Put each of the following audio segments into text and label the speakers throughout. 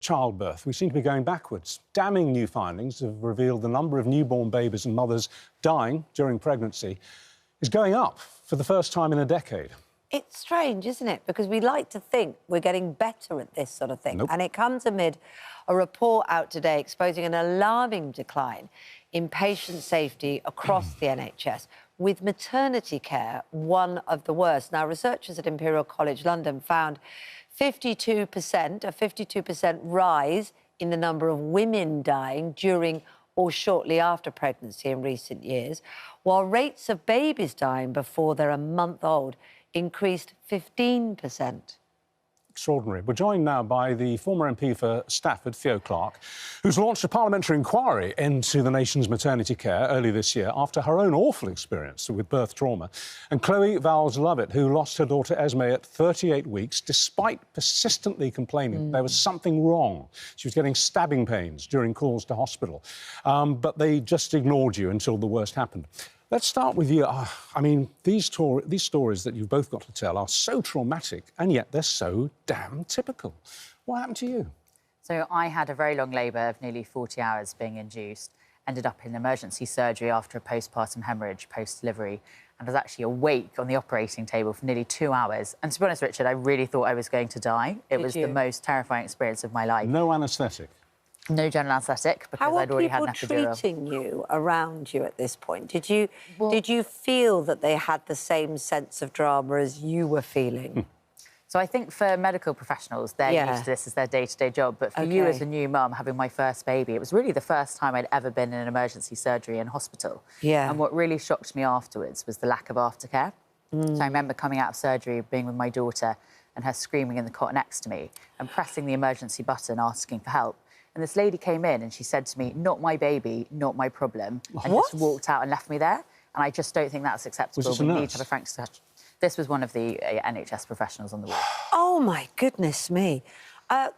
Speaker 1: Childbirth. We seem to be going backwards. Damning new findings have revealed the number of newborn babies and mothers dying during pregnancy is going up for the first time in a decade.
Speaker 2: It's strange, isn't it? Because we like to think we're getting better at this sort of thing.
Speaker 1: Nope.
Speaker 2: And it comes amid a report out today exposing an alarming decline in patient safety across the NHS, with maternity care one of the worst. Now, researchers at Imperial College London found a 52% rise in the number of women dying during or shortly after pregnancy in recent years, while rates of babies dying before they're a month old increased 15%.
Speaker 1: Extraordinary. We're joined now by the former MP for Stafford, Theo Clarke, who's launched a parliamentary inquiry into the nation's maternity care early this year after her own awful experience with birth trauma, and Chloe Vowels Lovett, who lost her daughter Esme at 38 weeks despite persistently complaining there was something wrong. She was getting stabbing pains during calls to hospital, but they just ignored you until the worst happened. Let's start with you. I mean, these stories that you've both got to tell are so traumatic, and yet they're so damn typical. What happened to you?
Speaker 3: So I had a very long labour of nearly 40 hours being induced, ended up in emergency surgery after a postpartum haemorrhage post-delivery, and was actually awake on the operating table for nearly 2 hours. And to be honest, Richard, I really thought I was going to die. It was the most terrifying experience of my life.
Speaker 1: No anaesthetic?
Speaker 3: No general anaesthetic, because I'd already had an epidural.
Speaker 2: How are people treating you around you at this point? Did you feel that they had the same sense of drama as you were feeling?
Speaker 3: So I think for medical professionals, they're used to this as their day-to-day job. But for you as a new mum having my first baby, it was really the first time I'd ever been in an emergency surgery in hospital. Yeah. And what really shocked me afterwards was the lack of aftercare. So I remember coming out of surgery, being with my daughter and her screaming in the cot next to me and pressing the emergency button, asking for help. And this lady came in and she said to me, "Not my baby, not my problem," and just walked out and left me there. And I just don't think that's acceptable.
Speaker 1: Was this a nurse?
Speaker 3: We need to have a frank discussion. This was one of the NHS professionals on the ward.
Speaker 2: Oh, my goodness me.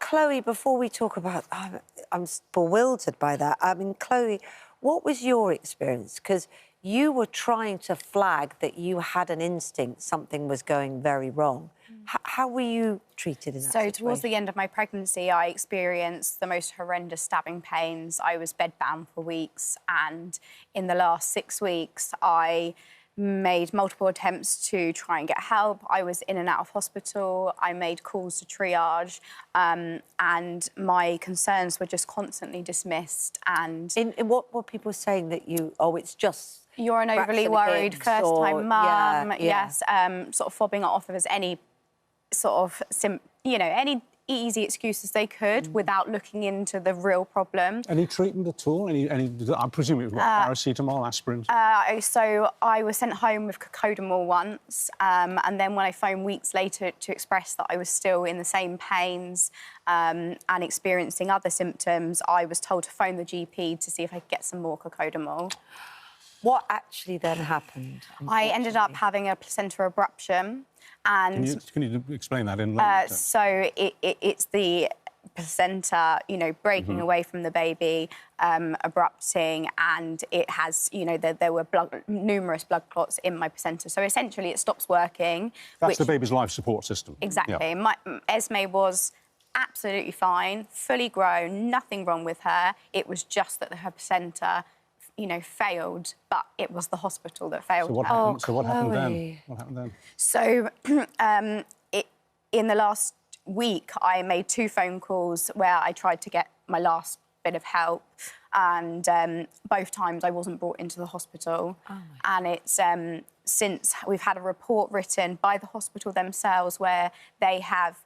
Speaker 2: Chloe, before we talk about... I'm bewildered by that. I mean, Chloe, what was your experience? Because you were trying to flag that you had an instinct something was going very wrong. How were you treated in that situation?
Speaker 4: Towards the end of my pregnancy, I experienced the most horrendous stabbing pains. I was bedbound for weeks, and in the last 6 weeks, I made multiple attempts to try and get help. I was in and out of hospital. I made calls to triage, and my concerns were just constantly dismissed. And
Speaker 2: in what were people saying that you... Oh, it's just...
Speaker 4: You're an overly worried first-time mum. Yes, sort of fobbing it off as any sort of, any easy excuses they could without looking into the real problem.
Speaker 1: Any treatment at all? I presume it was paracetamol, aspirin?
Speaker 4: So I was sent home with cocodamol once, and then when I phoned weeks later to express that I was still in the same pains and experiencing other symptoms, I was told to phone the GP to see if I could get some more cocodamol.
Speaker 2: What actually then happened?
Speaker 4: I ended up having a placenta abruption. And
Speaker 1: can you explain that in layman's terms?
Speaker 4: So it's the placenta, breaking away from the baby, abrupting, and it has, there were numerous blood clots in my placenta. So essentially, it stops working.
Speaker 1: That's the baby's life support system.
Speaker 4: Exactly.
Speaker 1: Yeah.
Speaker 4: Esme was absolutely fine, fully grown, nothing wrong with her. It was just that her placenta, failed, but it was the hospital that failed.
Speaker 1: So what happened then? What happened then?
Speaker 4: So, in the last week, I made 2 phone calls where I tried to get my last bit of help, and both times I wasn't brought into the hospital. And it's since we've had a report written by the hospital themselves where they have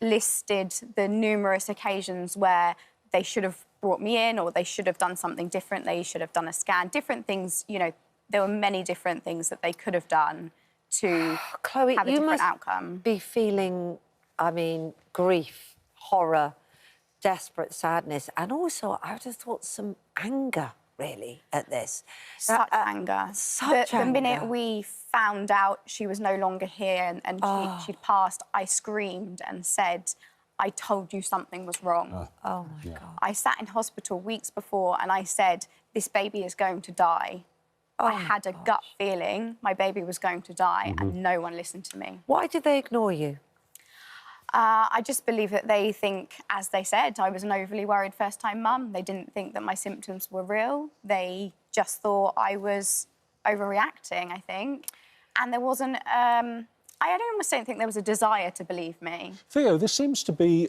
Speaker 4: listed the numerous occasions where they should have brought me in, or they should have done something different. They should have done a scan, different things. There were many different things that they could have done to
Speaker 2: Chloe,
Speaker 4: have a different outcome.
Speaker 2: Be feeling, grief, horror, desperate sadness, and also I would have thought some anger, really, at this.
Speaker 4: Such anger.
Speaker 2: Such anger.
Speaker 4: The minute we found out she was no longer here and she'd passed, I screamed and said, "I told you something was wrong."
Speaker 2: Oh, my God.
Speaker 4: I sat in hospital weeks before and I said, "This baby is going to die." I had a gut feeling my baby was going to die and no one listened to me.
Speaker 2: Why did they ignore you?
Speaker 4: I just believe that they think, as they said, I was an overly worried first-time mum. They didn't think that my symptoms were real. They just thought I was overreacting, I think. And there wasn't... I almost don't think there was a desire to believe me.
Speaker 1: Theo, this seems to be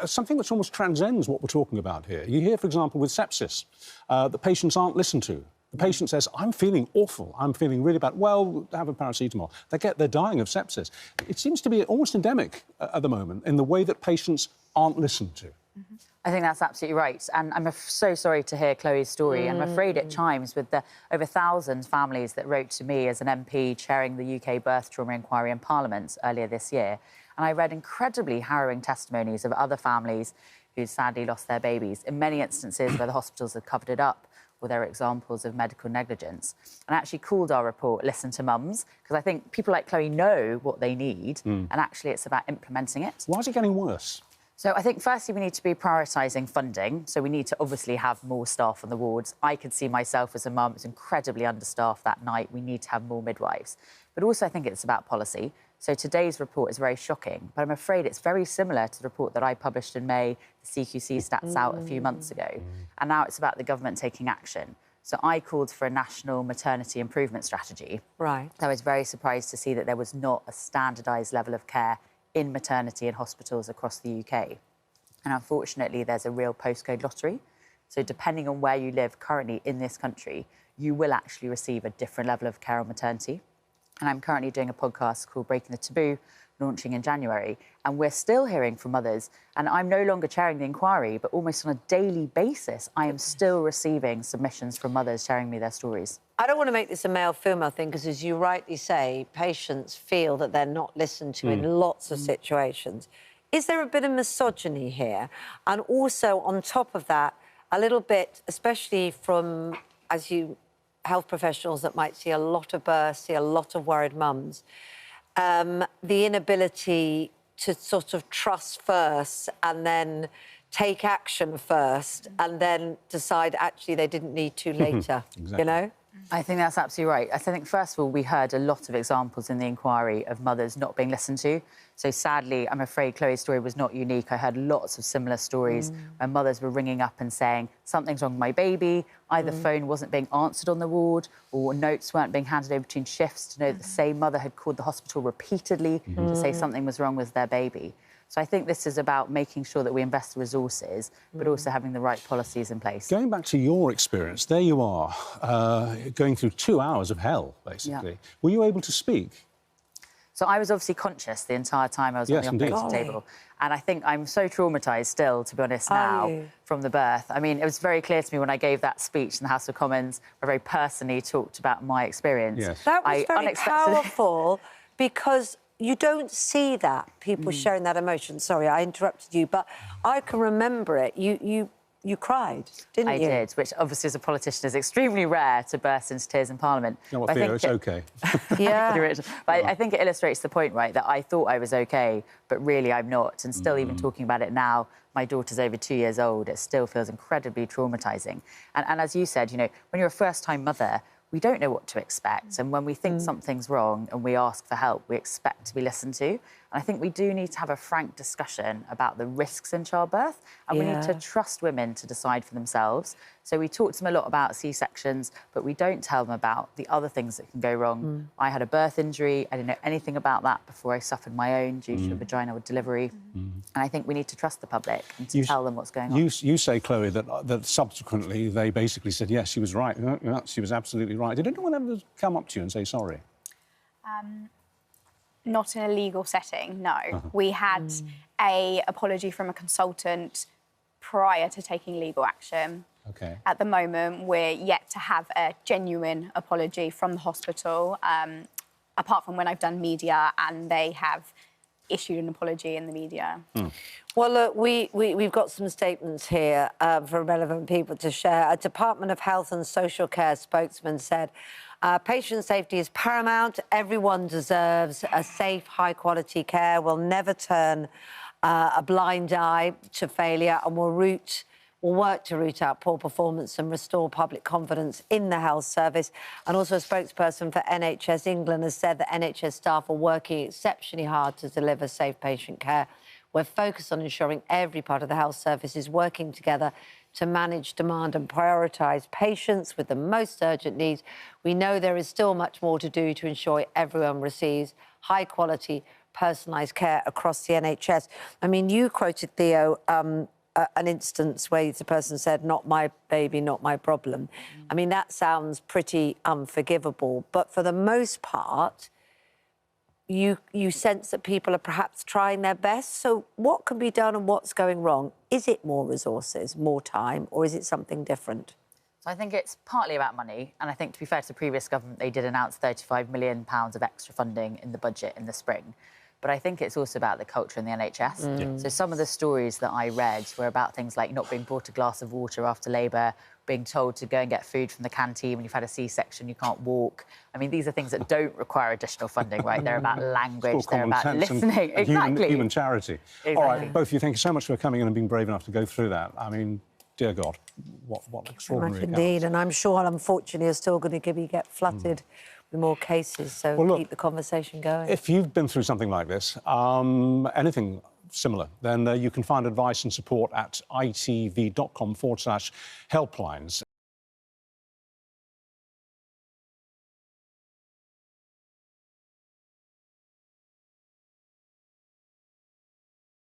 Speaker 1: something which almost transcends what we're talking about here. You hear, for example, with sepsis, that patients aren't listened to. The patient says, I'm feeling awful, I'm feeling really bad. Well, have a paracetamol. They're dying of sepsis. It seems to be almost endemic at the moment in the way that patients aren't listened to.
Speaker 3: Mm-hmm. I think that's absolutely right. And I'm so sorry to hear Chloe's story. And I'm afraid it chimes with the over 1,000 families that wrote to me as an MP chairing the UK birth trauma inquiry in Parliament earlier this year. And I read incredibly harrowing testimonies of other families who sadly lost their babies, in many instances where the hospitals had covered it up, or there are examples of medical negligence. And I actually called our report Listen to Mums, because I think people like Chloe know what they need, and actually it's about implementing it.
Speaker 1: Why is it getting worse?
Speaker 3: So I think, firstly, we need to be prioritising funding. So we need to obviously have more staff on the wards. I could see myself as a mum, it was incredibly understaffed that night. We need to have more midwives. But also I think it's about policy. So today's report is very shocking, but I'm afraid it's very similar to the report that I published in May, the CQC stats out a few months ago. And now it's about the government taking action. So I called for a national maternity improvement strategy.
Speaker 2: Right.
Speaker 3: I was very surprised to see that there was not a standardised level of care in maternity and hospitals across the UK. And unfortunately, there's a real postcode lottery. So depending on where you live currently in this country, you will actually receive a different level of care on maternity. And I'm currently doing a podcast called Breaking the Taboo, launching in January. And we're still hearing from mothers. And I'm no longer chairing the inquiry, but almost on a daily basis, I am still receiving submissions from mothers sharing me their stories.
Speaker 2: I don't want to make this a male-female thing, because, as you rightly say, patients feel that they're not listened to in lots of situations. Is there a bit of misogyny here? And also, on top of that, a little bit, especially from, as you... health professionals that might see a lot of births, see a lot of worried mums, the inability to sort of trust first and then take action first and then decide actually they didn't need to later,
Speaker 1: Exactly.
Speaker 2: you know?
Speaker 3: I think that's absolutely right. I think, first of all, we heard a lot of examples in the inquiry of mothers not being listened to. So, sadly, I'm afraid Chloe's story was not unique. I heard lots of similar stories where mothers were ringing up and saying, something's wrong with my baby, either phone wasn't being answered on the ward or notes weren't being handed over between shifts to know that the same mother had called the hospital repeatedly to say something was wrong with their baby. So I think this is about making sure that we invest the resources, but also having the right policies in place.
Speaker 1: Going back to your experience, there you are, going through 2 hours of hell, basically.
Speaker 3: Yeah.
Speaker 1: Were you able to speak?
Speaker 3: So I was obviously conscious the entire time I was on the operating table. And I think I'm so traumatised still, to be honest, now, from the birth. I mean, it was very clear to me when I gave that speech in the House of Commons, I very personally talked about my experience.
Speaker 1: Yes.
Speaker 2: That was very powerful, because you don't see that, people sharing that emotion. Sorry, I interrupted you, but I can remember it. You cried, didn't you?
Speaker 3: I did, which obviously as a politician is extremely rare to burst into tears in Parliament.
Speaker 1: You know what, Theo, it's OK.
Speaker 3: Yeah. But I think it illustrates the point, right, that I thought I was OK, but really I'm not. And still even talking about it now, my daughter's over 2 years old, it still feels incredibly traumatising. And as you said, you know, when you're a first-time mother, we don't know what to expect. And when we think something's wrong and we ask for help, we expect to be listened to. And I think we do need to have a frank discussion about the risks in childbirth, and we need to trust women to decide for themselves. So we talk to them a lot about C-sections, but we don't tell them about the other things that can go wrong. I had a birth injury. I didn't know anything about that before I suffered my own due to a vaginal delivery. And I think we need to trust the public and to tell them what's going on.
Speaker 1: You say, Chloe, that subsequently they basically said, yes, she was right. She was absolutely right. Did anyone ever come up to you and say sorry?
Speaker 4: Not in a legal setting, no. We had an apology from a consultant prior to taking legal action.
Speaker 1: OK.
Speaker 4: At the moment, we're yet to have a genuine apology from the hospital, apart from when I've done media and they have issued an apology in the media.
Speaker 2: Well, look, we've got some statements here for relevant people to share. A Department of Health and Social Care spokesman said, patient safety is paramount. Everyone deserves a safe, high-quality care. We'll never turn a blind eye to failure, and we'll work to root out poor performance and restore public confidence in the health service. And also a spokesperson for NHS England has said that NHS staff are working exceptionally hard to deliver safe patient care. We're focused on ensuring every part of the health service is working together to manage demand and prioritise patients with the most urgent needs. We know there is still much more to do to ensure everyone receives high-quality, personalised care across the NHS. I mean, you quoted, Theo, an instance where the person said, "Not my baby, not my problem." I mean, that sounds pretty unforgivable. But for the most part, you sense that people are perhaps trying their best. So what can be done and what's going wrong? Is it more resources, more time, or is it something different?
Speaker 3: So I think it's partly about money. And I think, to be fair to the previous government, they did announce £35 million of extra funding in the budget in the spring. But I think it's also about the culture in the NHS. So some of the stories that I read were about things like not being brought a glass of water after labour, being told to go and get food from the canteen when you've had a C-section, you can't walk. I mean, these are things that don't require additional funding, right? They're about language, they're about listening.
Speaker 1: And
Speaker 3: exactly.
Speaker 1: Human charity.
Speaker 3: Exactly.
Speaker 1: All right, both of you, thank you so much for coming in and being brave enough to go through that. I mean, dear God, what extraordinary accounts.
Speaker 2: Indeed, and I'm sure, unfortunately, you're still going to get flooded with more cases, so well, look, keep the conversation going.
Speaker 1: If you've been through something like this, anything similar, then you can find advice and support at itv.com/helplines.